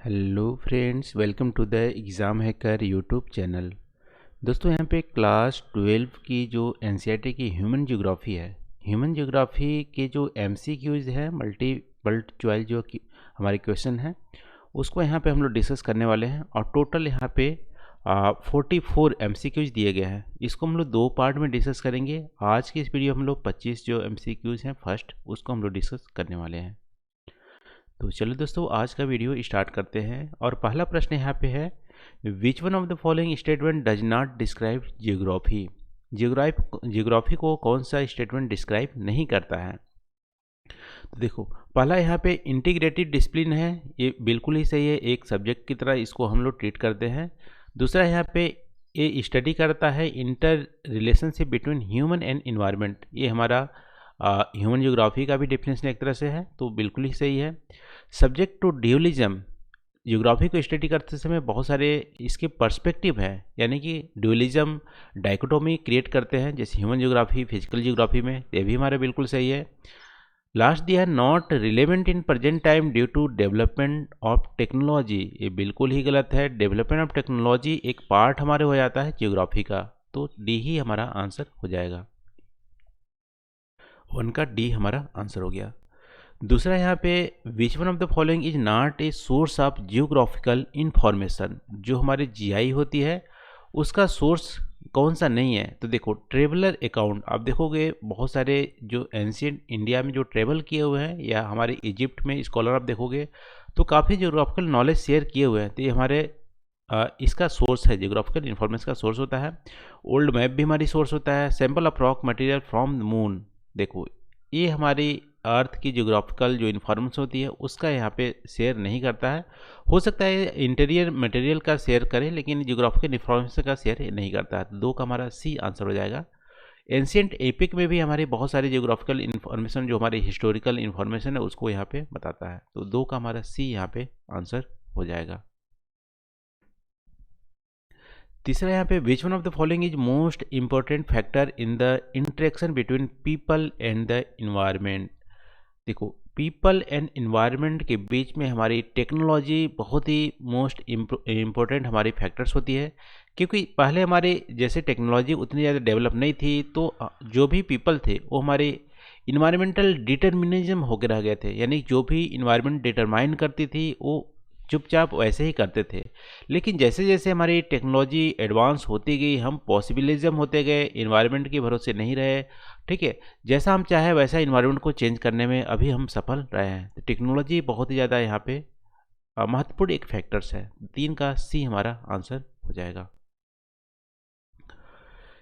Hello friends, welcome to the exam hacker YouTube channel. दोस्तों, यहाँ पे क्लास 12 की जो एनसीईआरटी की ह्यूमन ज्योग्राफी है, ह्यूमन ज्योग्राफी के जो एमसीक्यूज़ है, मल्टीपल चॉइस जो कि हमारे क्वेश्चन हैं, उसको यहाँ पे हम लोग डिस्कस करने वाले हैं। और टोटल यहाँ पे 44 एमसीक्यूज़ दिए गए हैं। इसको हम लोग दो पार्ट में डिस्कस करेंगे। आज की इस वीडियो हम लोग 25 जो एमसीक्यूज़ हैं फर्स्ट, उसको हम लोग डिस्कस करने वाले हैं। तो चलो दोस्तों, आज का वीडियो स्टार्ट करते हैं। और पहला प्रश्न यहाँ पे है, which one of the following statement does not describe geography. Geography को कौन सा स्टेटमेंट डिस्क्राइब नहीं करता है। तो देखो, पहला यहाँ पे इंटीग्रेटेड डिसिप्लिन है, ये बिल्कुल ही सही है, एक सब्जेक्ट की तरह इसको हम लोग ट्रीट करते हैं। दूसरा यहाँ पे ये स्टडी करता है inter relationship between human and environment, ये हमारा ह्यूमन ज्योग्राफी का भी डेफिनेशन एक तरह से है, तो बिल्कुल ही सही है। सब्जेक्ट टू ड्यूअलिज्म, ज्योग्राफी को स्टडी करते समय बहुत सारे इसके पर्सपेक्टिव हैं, यानी कि ड्यूअलिज्म डाइकोटोमी क्रिएट करते हैं, जैसे ह्यूमन ज्योग्राफी फिजिकल ज्योग्राफी में, ये भी हमारा बिल्कुल सही है। लास्ट दिया है, not relevant in present time due to development of technology, ये बिल्कुल ही गलत है। डेवलपमेंट ऑफ टेक्नोलॉजी एक पार्ट हमारे हो जाता है ज्योग्राफी का, तो डी ही हमारा आंसर हो जाएगा। 1 का डी हमारा आंसर हो गया। दूसरा यहाँ पे, विच one of the following is not a source of geographical information, जो हमारी जीआई होती है उसका सोर्स कौन सा नहीं है। तो देखो, ट्रेवलर अकाउंट आप देखोगे, बहुत सारे जो एंशियंट इंडिया में जो ट्रेवल किए हुए हैं, या हमारे इजिप्ट में स्कॉलर आप देखोगे तो काफ़ी जियोग्राफिकल नॉलेज शेयर किए हुए हैं, तो ये हमारे इसका सोर्स है, जियोग्राफिकल इन्फॉर्मेशन का सोर्स होता है। ओल्ड मैप भी हमारी सोर्स होता है। Sample of rock material from the moon, देखो ये हमारी अर्थ की ज्योग्राफिकल जो इन्फॉर्मेशन होती है उसका यहाँ पे शेयर नहीं करता है। हो सकता है इंटीरियर मटेरियल का शेयर करे, लेकिन ज्योग्राफिकल इन्फॉर्मेशन का शेयर नहीं करता है। तो 2 का हमारा सी आंसर हो जाएगा। एंशियंट एपिक में भी हमारे बहुत सारे ज्योग्राफिकल इन्फॉर्मेशन, जो हमारी हिस्टोरिकल इन्फॉर्मेशन है, उसको यहाँ पे बताता है। तो 2 का हमारा सी यहाँ पे आंसर हो जाएगा। तीसरा यहाँ पे, विच one of the following is most important factor in the interaction between people and the environment. देखो, पीपल एंड इन्वायरमेंट के बीच में हमारी टेक्नोलॉजी बहुत ही मोस्ट इम्पोर्टेंट हमारी फैक्टर्स होती है, क्योंकि पहले हमारे जैसे टेक्नोलॉजी उतनी ज़्यादा डेवलप नहीं थी, तो जो भी पीपल थे वो हमारे इन्वायरमेंटल डिटर्मिनिज्म होकर रह गए थे, यानी जो भी इन्वायरमेंट डिटरमाइन करती थी वो चुपचाप वैसे ही करते थे। लेकिन जैसे जैसे हमारी टेक्नोलॉजी एडवांस होती गई, हम पॉसिबिलिज्म होते गए, इन्वायरमेंट के भरोसे नहीं रहे। ठीक है, जैसा हम चाहे वैसा इन्वायरमेंट को चेंज करने में अभी हम सफल रहे हैं। तो टेक्नोलॉजी बहुत ही ज़्यादा यहाँ पे महत्वपूर्ण एक फैक्टर्स है। 3 का सी हमारा आंसर हो जाएगा।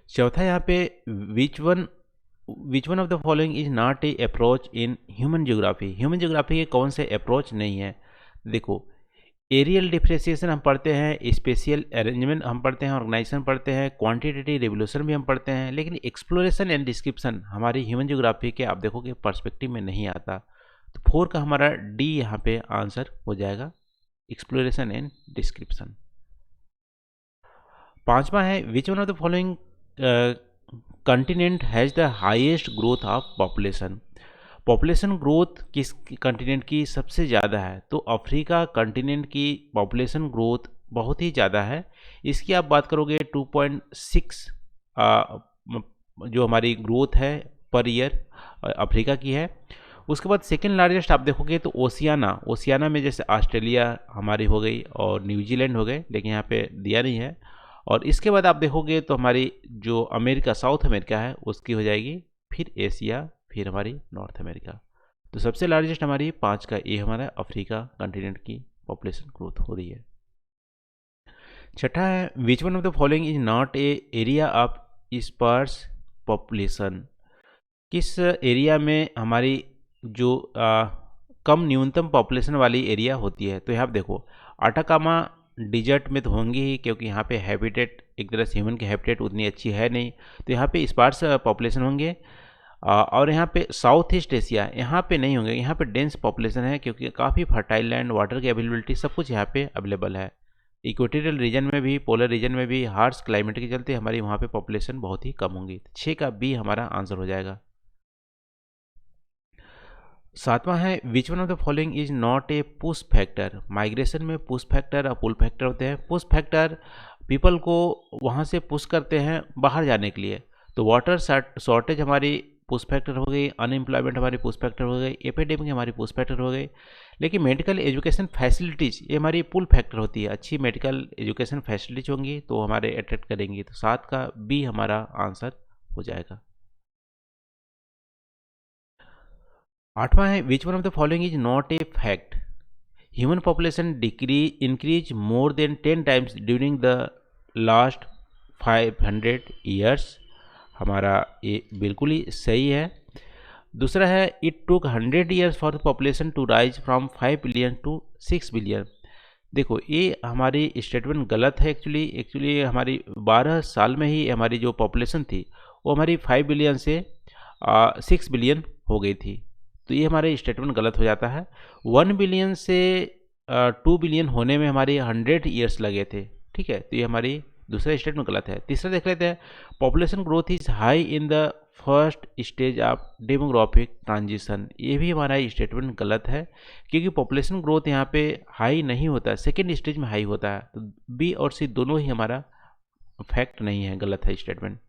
चौथा यहाँ पे, विच one of the following is not A approach in human geography. Human geography के कौन से अप्रोच नहीं है। देखो, एरियल डिफ्रेंसिएशन हम पढ़ते हैं, स्पेशियल अरेंजमेंट हम पढ़ते हैं, ऑर्गेनाइजेशन पढ़ते हैं, क्वांटिटेटिव रिवोल्यूशन भी हम पढ़ते हैं, लेकिन एक्सप्लोरेशन एंड डिस्क्रिप्शन हमारी ह्यूमन ज्योग्राफी के आप देखोगे पर्सपेक्टिव में नहीं आता। तो 4 का हमारा डी यहाँ पे आंसर हो जाएगा, एक्सप्लोरेशन एंड डिस्क्रिप्शन। 5वां है, which one of the following continent has the highest growth of population. Population growth किस कंटिनेंट की सबसे ज़्यादा है। तो अफ्रीका कंटिनेंट की पॉपुलेशन ग्रोथ बहुत ही ज़्यादा है। इसकी आप बात करोगे 2.6 जो हमारी ग्रोथ है पर ईयर अफ्रीका की है। उसके बाद सेकेंड लार्जेस्ट आप देखोगे तो ओशियाना में जैसे ऑस्ट्रेलिया हमारी हो गई और न्यूजीलैंड हो गए, लेकिन यहाँ पे दिया नहीं है। और इसके बाद आप देखोगे तो हमारी जो अमेरिका, साउथ अमेरिका है, उसकी हो जाएगी, फिर एशिया, फिर हमारी नॉर्थ अमेरिका। तो सबसे लार्जेस्ट हमारी 5 का ए हमारा अफ्रीका कंटिनेंट की पॉपुलेशन ग्रोथ हो रही है। छठा है, which one of the following is not a area of sparse population. किस एरिया में हमारी जो कम न्यूनतम पॉपुलेशन वाली एरिया होती है। तो यहाँ देखो, अटाकामा डिजर्ट में तो होंगी ही, क्योंकि यहाँ पे हैबिटेट एक तरह से ह्यूमन की हैबिटेट उतनी अच्छी है नहीं, तो यहाँ पे स्पार्स पॉपुलेशन होंगे। और यहाँ पे साउथ ईस्ट एशिया यहाँ पे नहीं होंगे, यहाँ पे डेंस पॉपुलेशन है, क्योंकि काफ़ी फर्टाइल लैंड, वाटर की अवेलेबिलिटी सब कुछ यहाँ पे अवेलेबल है। इक्वेटोरियल रीजन में भी, पोलर रीजन में भी हार्श क्लाइमेट के चलते हमारी वहाँ पे पॉपुलेशन बहुत ही कम होंगी। 6 का बी हमारा आंसर हो जाएगा। सातवां है which one of the following is not A push factor. Migration में पुश फैक्टर और पुल फैक्टर होते हैं। पुश फैक्टर पीपल को वहाँ से पुश करते हैं बाहर जाने के लिए, तो वाटर शॉर्टेज हमारी पुश फैक्टर हो गई, अनएम्प्लॉयमेंट हमारी पुश फैक्टर हो गई, एपिडेमिक हमारी पुश फैक्टर हो गई। लेकिन मेडिकल एजुकेशन फैसिलिटीज़ ये हमारी पुल फैक्टर होती है। अच्छी मेडिकल एजुकेशन फैसिलिटीज होंगी तो हमारे अट्रैक्ट करेंगी। तो 7 का बी हमारा आंसर हो जाएगा। आठवां है which one of the following is not a fact. Human population increase more than 10 times during the last 500 years. हमारा ये बिल्कुल ही सही है। दूसरा है it took 100 years for the population to rise from 5 billion to 6 billion. देखो ये हमारी स्टेटमेंट गलत है। एक्चुअली हमारी 12 साल में ही हमारी जो पॉपुलेशन थी वो हमारी 5 बिलियन से 6 बिलियन हो गई थी। तो ये हमारे स्टेटमेंट गलत हो जाता है। 1 बिलियन से 2 बिलियन होने में हमारे 100 ईयर्स लगे थे। ठीक है, तो ये हमारी दूसरा स्टेटमेंट गलत है। तीसरा देख लेते हैं, population growth is high in the first stage of demographic transition. ये भी हमारा स्टेटमेंट गलत है, क्योंकि पॉपुलेशन ग्रोथ यहाँ पे हाई नहीं होता है, सेकेंड स्टेज में हाई होता है। तो बी और सी दोनों ही हमारा फैक्ट नहीं है, गलत है स्टेटमेंट।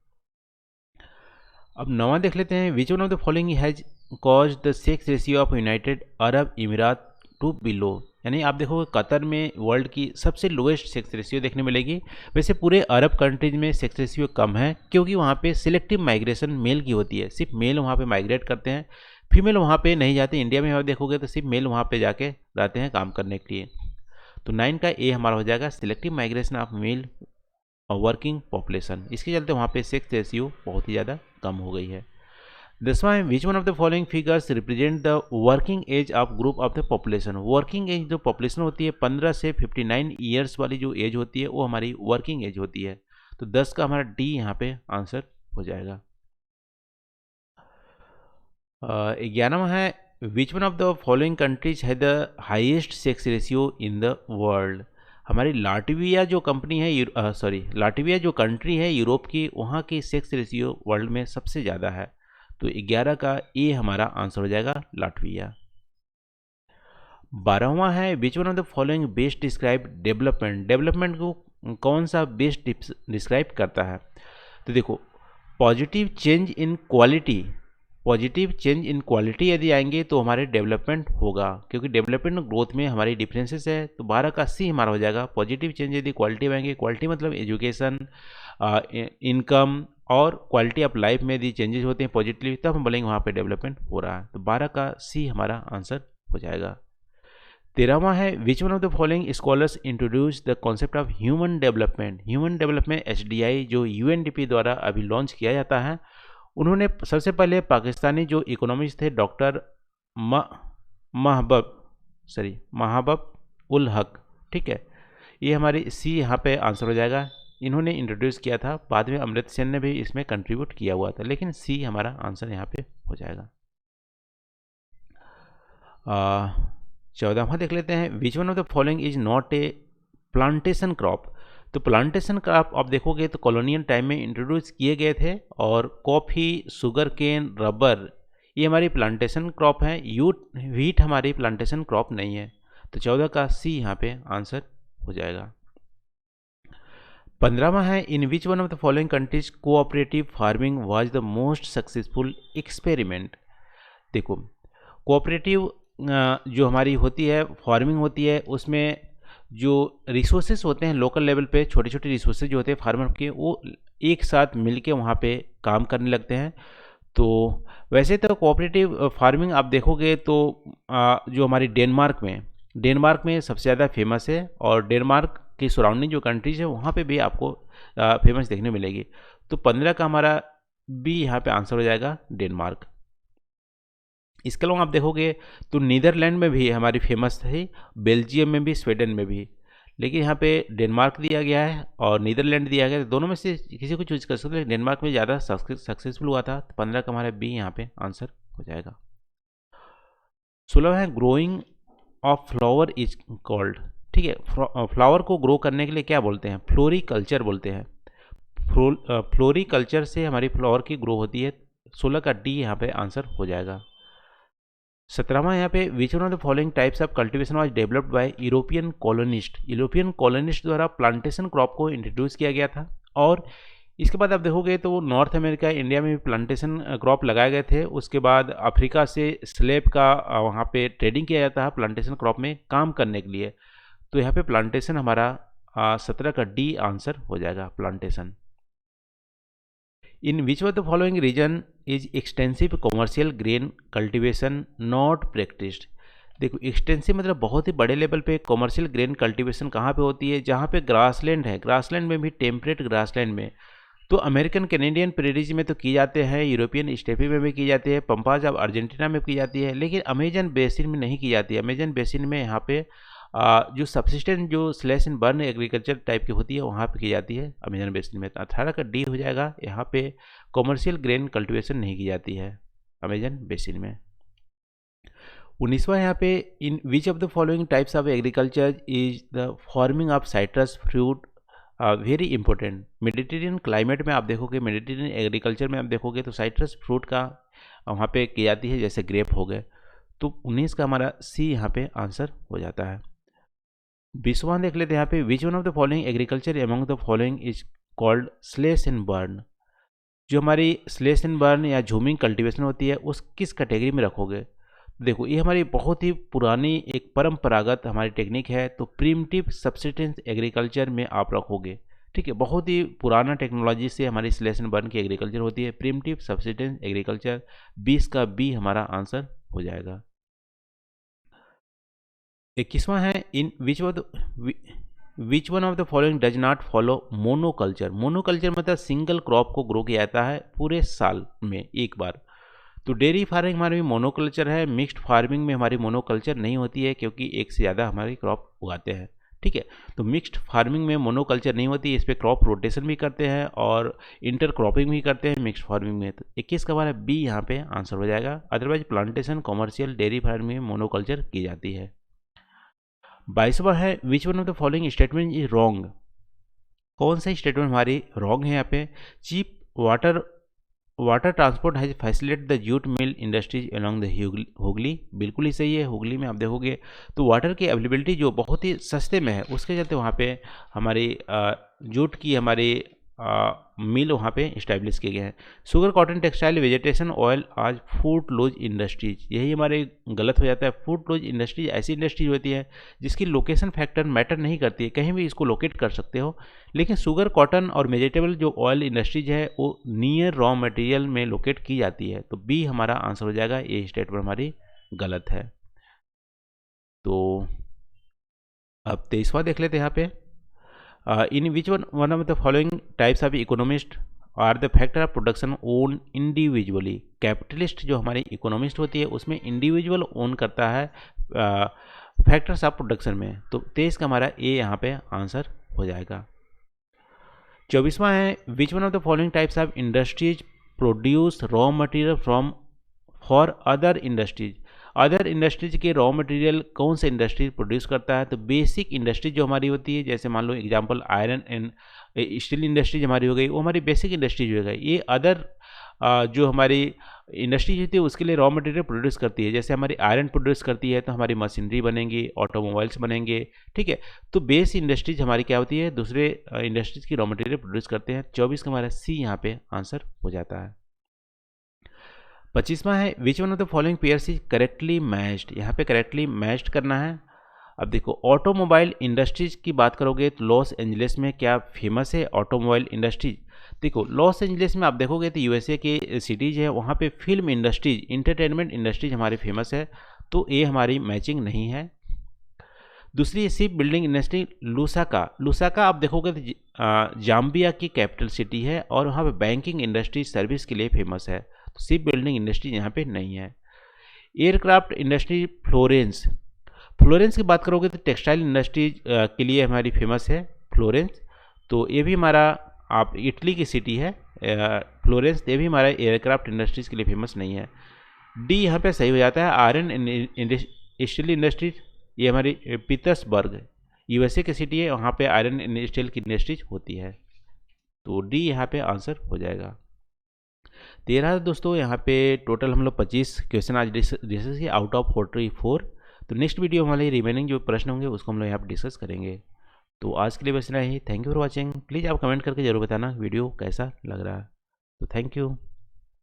अब 9वां देख लेते हैं, which one of the following has cause the sex ratio of United Arab Emirates to be low. यानी आप देखोगे कतर में वर्ल्ड की सबसे लोएस्ट सेक्स रेशियो देखने मिलेगी। वैसे पूरे अरब कंट्रीज में सेक्स रेशियो कम है, क्योंकि वहाँ पे सिलेक्टिव माइग्रेशन मेल की होती है। सिर्फ मेल वहाँ पे माइग्रेट करते हैं, फीमेल वहाँ पे नहीं जाते। इंडिया में आप देखोगे तो सिर्फ मेल वहाँ पे जाके रहते हैं काम करने के लिए। तो 9 का ए हमारा हो जाएगा, selective migration of male working population. इसके चलते वहाँ पे सेक्स रेशियो बहुत ही ज़्यादा कम हो गई है। 10वां है which one of the following figures represent the working age of group of the population. Working age जो पॉपुलेशन होती है 15 से 59 ईयर्स वाली जो एज होती है वो हमारी वर्किंग एज होती है। तो 10 का हमारा डी यहाँ पे आंसर हो जाएगा। 11वां है which one of the following countries है the highest sex ratio in the world. हमारी लाटविया जो कंपनी है लाटविया जो कंट्री है यूरोप की, वहाँ की सेक्स रेशियो वर्ल्ड में सबसे ज़्यादा है। तो 11 का ए हमारा आंसर हो जाएगा, लाटविया। 12वां है which one of the following best describe development. Development को कौन सा बेस्ट डिस्क्राइब करता है? तो देखो, positive change in quality, positive change in quality यदि आएंगे तो हमारे डेवलपमेंट होगा, क्योंकि डेवलपमेंट ग्रोथ में हमारी डिफरेंसेस है। तो 12 का सी हमारा हो जाएगा, पॉजिटिव चेंज यदि क्वालिटी आएंगे। क्वालिटी मतलब एजुकेशन, इनकम और क्वालिटी ऑफ लाइफ में यदि चेंजेस होते हैं पॉजिटिवली, तब हम बोलेंगे वहाँ पे डेवलपमेंट हो रहा है। तो 12 का सी हमारा आंसर हो जाएगा। 13वां है which one of the following scholars introduce the concept of human development. Human development HDI जो UNDP द्वारा अभी लॉन्च किया जाता है, उन्होंने सबसे पहले पाकिस्तानी जो इकोनॉमिस्ट थे डॉक्टर महाबब उल हक, ठीक है, ये हमारी सी यहाँ पे आंसर हो जाएगा। इन्होंने इंट्रोड्यूस किया था, बाद में अमृत सेन ने भी इसमें कंट्रीब्यूट किया हुआ था, लेकिन सी हमारा आंसर यहाँ पे हो जाएगा। 14वां देख लेते हैं, which one of the following is not A plantation crop. तो प्लांटेशन क्रॉप आप देखोगे तो कॉलोनियल टाइम में इंट्रोड्यूस किए गए थे, और कॉफ़ी, शुगर केन, रबर ये हमारी प्लांटेशन क्रॉप है। व्हीट हमारी प्लांटेशन क्रॉप नहीं है। तो 14 का सी यहाँ पे आंसर हो जाएगा। 15वां है in which one of the following countries cooperative farming was the most successful experiment. देखो, कोऑपरेटिव जो हमारी होती है फार्मिंग होती है, उसमें जो रिसोर्सेज होते हैं लोकल लेवल पे, छोटे छोटे रिसोर्सेज जो होते हैं फार्मर के, वो एक साथ मिलके वहाँ पे काम करने लगते हैं। तो वैसे तो कोऑपरेटिव फार्मिंग आप देखोगे तो जो हमारी डेनमार्क में सबसे ज़्यादा फेमस है, और डेनमार्क की सराउंडिंग जो कंट्रीज है वहाँ पे भी आपको फेमस देखने मिलेगी। तो 15 का हमारा बी यहाँ पे आंसर हो जाएगा, डेनमार्क। इसके अलावा आप देखोगे तो नीदरलैंड में भी हमारी फेमस है, बेल्जियम में भी, स्वीडन में भी, लेकिन यहाँ पे डेनमार्क दिया गया है और नीदरलैंड दिया गया है। दोनों में से किसी को चूज कर सकते हैं, डेनमार्क में ज़्यादा सक्सेसफुल हुआ था। तो 15 का हमारा बी यहाँ पे आंसर हो जाएगा। 16 है growing of flower is called, ठीक है, फ्लावर को ग्रो करने के लिए क्या बोलते हैं? फ्लोरिकल्चर बोलते हैं। फ्लोरिकल्चर से हमारी फ्लावर की ग्रो होती है। 16 का डी यहाँ पे आंसर हो जाएगा। 17वां यहाँ पे विच one of the following types of cultivation was developed by European colonist, European colonist द्वारा प्लांटेशन क्रॉप को इंट्रोड्यूस किया गया था। और इसके बाद आप देखोगे तो नॉर्थ अमेरिका, इंडिया में भी प्लांटेशन क्रॉप लगाए गए थे। उसके बाद अफ्रीका से स्लेब का वहाँ पे ट्रेडिंग किया जाता है प्लांटेशन क्रॉप में काम करने के लिए। तो यहाँ पे प्लांटेशन हमारा 17 का डी आंसर हो जाएगा, plantation. In which of the following region is extensive commercial grain cultivation not practised. देखो एक्सटेंसिव मतलब बहुत ही बड़े लेवल पे कॉमर्शियल ग्रेन कल्टीवेशन कहाँ पे होती है, जहाँ पे ग्रासलैंड है, ग्रासलैंड में भी टेम्परेट ग्रासलैंड में। तो अमेरिकन कैनेडियन प्रेरीज में तो की जाते हैं, यूरोपियन स्टेपी में भी की जाती है, पंपाज ऑफ अर्जेंटीना में की जाती है, लेकिन अमेजन बेसिन में नहीं की जाती है। अमेजन बेसिन में यहाँ पे जो सब्सिस्टेंट जो slash and burn agriculture type की होती है वहाँ पे की जाती है अमेजन बेसिन में। तो 18 का डी हो जाएगा, यहाँ पे कॉमर्शियल ग्रेन कल्टीवेशन नहीं की जाती है अमेजन बेसिन में। 19वां यहाँ पे in which of the following types of agriculture is the farming of citrus fruit very important. Mediterranean climate में आप देखोगे, मेडिटेरियन एग्रीकल्चर में आप देखोगे तो साइट्रस फ्रूट का वहाँ पे की जाती है, जैसे ग्रेप हो गए। तो 19 का हमारा सी यहाँ पे आंसर हो जाता है। 20वां देख लेते हैं यहाँ पे विच one of the following agriculture among the following is called slash and burn. जो हमारी स्लेश एंड बर्न या झूमिंग कल्टीवेशन होती है उस किस कैटेगरी में रखोगे। देखो ये हमारी बहुत ही पुरानी एक परंपरागत हमारी टेक्निक है, तो प्रिमिटिव सब्सिस्टेंस एग्रीकल्चर में आप रखोगे। ठीक है, बहुत ही पुराना टेक्नोलॉजी से हमारी स्लेश एंड बर्न की एग्रीकल्चर होती है, प्रिमिटिव सब्सिस्टेंस एग्रीकल्चर। 20 का बी हमारा आंसर हो जाएगा। 21वां है in which one of the following does not follow monoculture. Monoculture मतलब सिंगल क्रॉप को ग्रो किया जाता है पूरे साल में एक बार। तो डेयरी फार्मिंग हमारी मोनोकल्चर है, मिक्स्ड फार्मिंग में हमारी मोनोकल्चर नहीं होती है क्योंकि एक से ज़्यादा हमारी क्रॉप उगाते हैं। ठीक है, तो मिक्स्ड फार्मिंग में मोनोकल्चर नहीं होती है, इस पर क्रॉप रोटेशन भी करते हैं और इंटर क्रॉपिंग भी करते हैं मिक्स्ड फार्मिंग में। तो 21 का हमारा बी यहाँ पे आंसर हो जाएगा। Otherwise plantation, commercial, dairy farming में मोनोकल्चर की जाती है। 22वां है which one of the following statement is wrong. कौन सा स्टेटमेंट हमारी रॉन्ग है यहाँ पे। Cheap water transport has facilitate the jute mill industries along the Hooghly. बिल्कुल ही सही है। हुगली में आप देखोगे तो वाटर की अवेलेबिलिटी जो बहुत ही सस्ते में है, उसके चलते वहाँ पे हमारी जूट की हमारी मिल वहाँ पे इस्टेब्लिश किए गए हैं। Sugar, cotton, textile, vegetation oil आज फूड लोज इंडस्ट्रीज, यही हमारे गलत हो जाता है। फूड लोज इंडस्ट्रीज ऐसी इंडस्ट्रीज होती है जिसकी लोकेशन फैक्टर मैटर नहीं करती है, कहीं भी इसको लोकेट कर सकते हो। लेकिन शुगर, कॉटन और वेजिटेबल जो ऑयल इंडस्ट्रीज है वो नियर रॉ मटेरियल में लोकेट की जाती है। तो बी हमारा आंसर हो जाएगा, ये स्टेटमेंट हमारी गलत है। तो अब 23वां देख लेते हैं यहाँ पे in which one of the following types of economist are the factor of production own individually. Capitalist जो हमारी इकोनॉमिस्ट होती है उसमें इंडिविजुअल ओन करता है फैक्टर्स ऑफ प्रोडक्शन में। तो 23 का हमारा ए यहाँ पे आंसर हो जाएगा। 24वां है which one of the following types of industries produce raw material from for other industries. Other industries के रॉ मटेरियल कौन सा इंडस्ट्री प्रोड्यूस करता है। तो बेसिक इंडस्ट्री जो हमारी होती है, जैसे मान लो example iron and steel industries हमारी हो गई, वो हमारी बेसिक इंडस्ट्रीज हो गई। ये अदर जो हमारी इंडस्ट्रीज होती है उसके लिए रॉ मटेरियल प्रोड्यूस करती है। जैसे हमारी आयरन प्रोड्यूस करती है तो हमारी मशीनरी बनेंगी, ऑटोमोबाइल्स बनेंगे। ठीक है, तो बेस इंडस्ट्रीज हमारी क्या होती है, दूसरे इंडस्ट्रीज की रॉ मटेरियल प्रोड्यूस करते हैं। 24 का हमारा सी यहाँ पे आंसर हो जाता है। 25वां है which one of the following pairs is correctly matched. यहाँ पे करेक्टली मैच्ड करना है। अब देखो ऑटोमोबाइल इंडस्ट्रीज की बात करोगे तो लॉस एंजलिस में क्या फेमस है ऑटोमोबाइल इंडस्ट्रीज। देखो लॉस एंजलिस में आप देखोगे तो यूएसए के सिटीज़ है, वहाँ पे फिल्म इंडस्ट्रीज, इंटरटेनमेंट इंडस्ट्रीज हमारी फेमस है। तो ये हमारी मैचिंग नहीं है। दूसरी ship building industry Lusaka. Lusaka आप देखोगे तो जाम्बिया की कैपिटल सिटी है और वहाँ पे बैंकिंग इंडस्ट्री सर्विस के लिए फेमस है। तो शिप बिल्डिंग इंडस्ट्री यहाँ पे नहीं है। Aircraft industry Florence. फ्लोरेंस की बात करोगे तो टेक्सटाइल इंडस्ट्री के लिए हमारी फेमस है फ्लोरेंस। तो ये भी हमारा आप इटली की सिटी है फ्लोरेंस, ये भी हमारा एयरक्राफ्ट इंडस्ट्रीज़ के लिए फेमस नहीं है। डी यहाँ पे सही हो जाता है। आयरन स्टील इंडस्ट्रीज ये हमारी पीटर्सबर्ग यूएसए की सिटी है, वहाँ पे आयरन स्टील की इंडस्ट्रीज होती है। तो डी यहाँ पे आंसर हो जाएगा। 13 दोस्तों यहाँ पे टोटल हम लोग 25 क्वेश्चन आज डिस्कस किए आउट ऑफ 44। तो नेक्स्ट वीडियो हमारे रिमेनिंग जो प्रश्न होंगे उसको हम लोग यहाँ पे डिस्कस करेंगे। तो आज के लिए बस इतना ही। Thank you for watching. Please आप कमेंट करके ज़रूर बताना वीडियो कैसा लग रहा है। तो थैंक यू,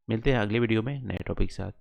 मिलते हैं अगले वीडियो में नए टॉपिक के साथ।